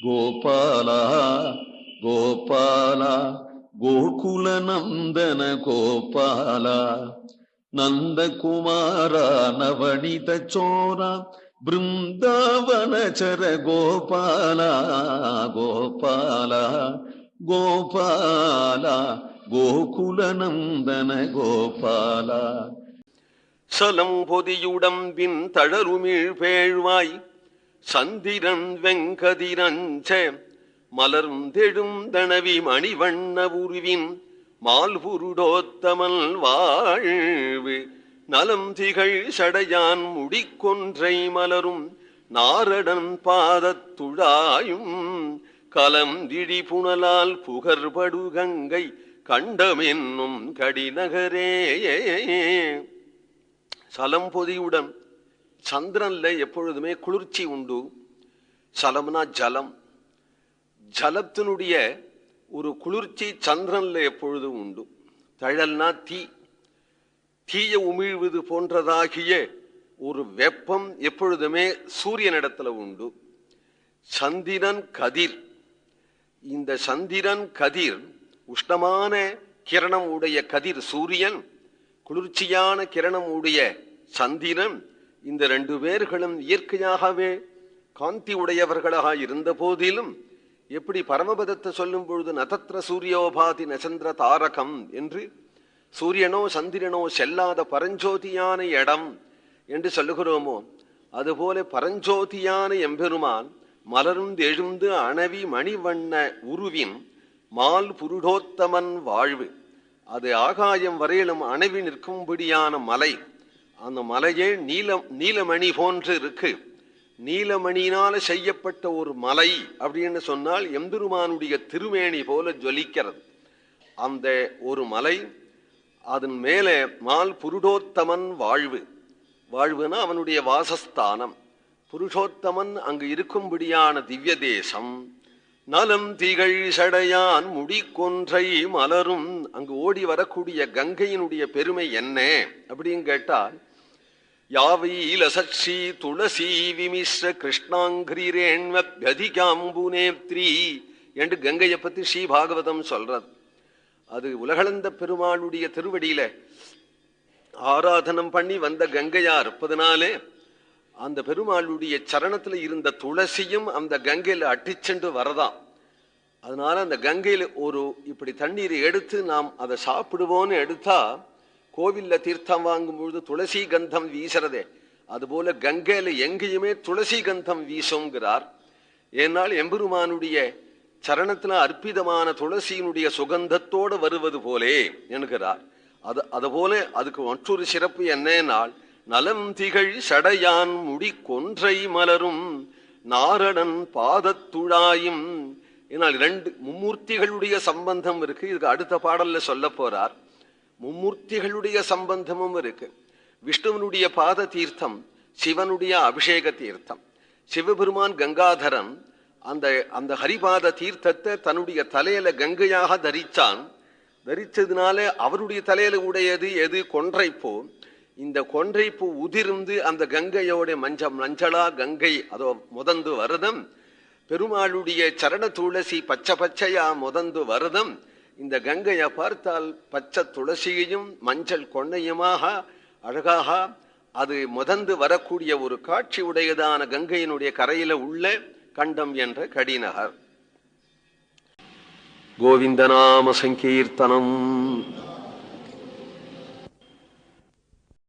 கோபால கோபால கோகுல நந்தன கோபால நந்தகுமார நவனித சோர பிருந்தாவனச்சர கோபால கோபால கோபால கோகுல நந்தன கோபால. சலம் பொதியுடம்பின் தளருமிழ் பேழ்வாய் சந்திரன் வெங்கதிரஞ்ச மலர்ந்தெழும் தணவி மணிவண்ண உருவின் மால்புருடோத்தமல் வாழ்வு நலம் திகழ் சடையான் முடிக்கொன்றை மலரும் நாரடன் பாதத்துழாயும் கலம் திழி புனலால் புகர்படு கங்கை கண்டமென்னும் கடிநகரே. சலம் பொதியுடன் சந்திரன்ல எப்பொழுதுமே குளிர்ச்சி உண்டு. சலம்னா ஜலம், ஜலத்தினுடைய ஒரு குளிர்ச்சி சந்திரன்ல எப்பொழுதும் உண்டு. தழல்னா தீ, தீய உமிழ்வது போன்றதாகிய ஒரு வெப்பம் எப்பொழுதுமே சூரியனிடத்துல உண்டு. சந்திரன் கதிர், இந்த சந்திரன் கதிர் உஷ்ணமான கிரணம் உடைய கதிர் சூரியன், குளிர்ச்சியான கிரணம் உடைய சந்திரன், இந்த ரெண்டு பேர்களும் இயற்கையாகவே காந்தி உடையவர்களாக இருந்த போதிலும் எப்படி பரமபதத்தை சொல்லும் பொழுது நதத்திர சூரியோபாதி நசந்திர தாரகம் என்று சூரியனோ சந்திரனோ செல்லாத பரஞ்சோதியான இடம் என்று சொல்லுகிறோமோ, அதுபோல பரஞ்சோதியான எம்பெருமான் மலர்ந்து எழுந்து அணவி மணிவண்ண உருவின் மால் புருடோத்தமன் வாழ்வு, அது ஆகாயம் வரையிலும் அணவி நிற்கும்படியான மலை. அந்த மலையே நீலமணி போன்று இருக்கு. நீலமணியினால செய்யப்பட்ட ஒரு மலை அப்படின்னு சொன்னால் எம்பெருமானுடைய திருமேனி போல ஜொலிக்கிறது அந்த ஒரு மலை. அதன் மேலே மால் புருடோத்தமன் வாழ்வு, வாழ்வுனா அவனுடைய வாசஸ்தானம். புருஷோத்தமன் அங்கு இருக்கும்படியான திவ்ய தேசம். நலம் திகழ் சடையான் முடிக்கொன்றை மலரும், அங்கு ஓடி வரக்கூடிய கங்கையினுடைய பெருமை என்ன அப்படின்னு கேட்டால், யாவீலசீ துளசி விமிஸ்ர கிருஷ்ணாங்கிரேண்வதிகாம்புநேத்ரி என்று கங்கையை பத்தி ஸ்ரீ பாகவதம் சொல்றது. அது உலகளந்த பெருமாளுடைய திருவடியில ஆராதனம் பண்ணி வந்த கங்கையா இருப்பதனாலே அந்த பெருமாளுடைய சரணத்துல இருந்த துளசியும் அந்த கங்கையில அட்டிச்சென்று வரதாம். அதனால அந்த கங்கையில ஒரு இப்படி தண்ணீரை எடுத்து நாம் அதை சாப்பிடுவோன்னு எடுத்தா, கோவில்ல தீர்த்தம் வாங்கும் பொழுது துளசி கந்தம் வீசுறதே, அதுபோல கங்கையில எங்கேயுமே துளசி கந்தம் வீசுங்கிறார். ஏனால் எம்பெருமானுடைய சரணத்துல அற்பிதமான துளசியினுடைய சுகந்தத்தோடு வருவது போலே என்கிறார். அதுபோல அதுக்கு மற்றொரு சிறப்பு என்னன்னால், நலம் திகழ் சடையான் முடிக்கொன்றை மலரும் நாரணன் பாதத்துழாயும். ஏனால் இரண்டு மும்மூர்த்திகளுடைய சம்பந்தம் இருக்கு. இதுக்கு அடுத்த பாடல்ல சொல்ல போறார். மும்மூர்த்திகளுடைய சம்பந்தமும் இருக்கு. விஷ்ணுவனுடைய பாத தீர்த்தம், சிவனுடைய அபிஷேக தீர்த்தம். சிவபெருமான் கங்காதரன் அந்த அந்த ஹரிபாத தீர்த்தத்தை தன்னுடைய தலையில கங்கையாக தரிச்சான். தரிச்சதுனால அவருடைய தலையில உடையது எது? கொன்றைப்பூ. இந்த கொன்றைப்பூ உதிர்ந்து அந்த கங்கையோட மஞ்சளா கங்கை அதோ முதந்து வருதம். பெருமாளுடைய சரண துளசி பச்சை பச்சையா முதந்து வருதம். இந்த கங்கையை பார்த்தால் பச்சை துளசியையும் மஞ்சள் கொன்னையுமாக அழகாக அது முதந்து வரக்கூடிய ஒரு காட்சி உடையதான கங்கையினுடைய கரையில உள்ள கண்டம் என்ற கடிநகர். கோவிந்தநாம சங்கீர்த்தனம்.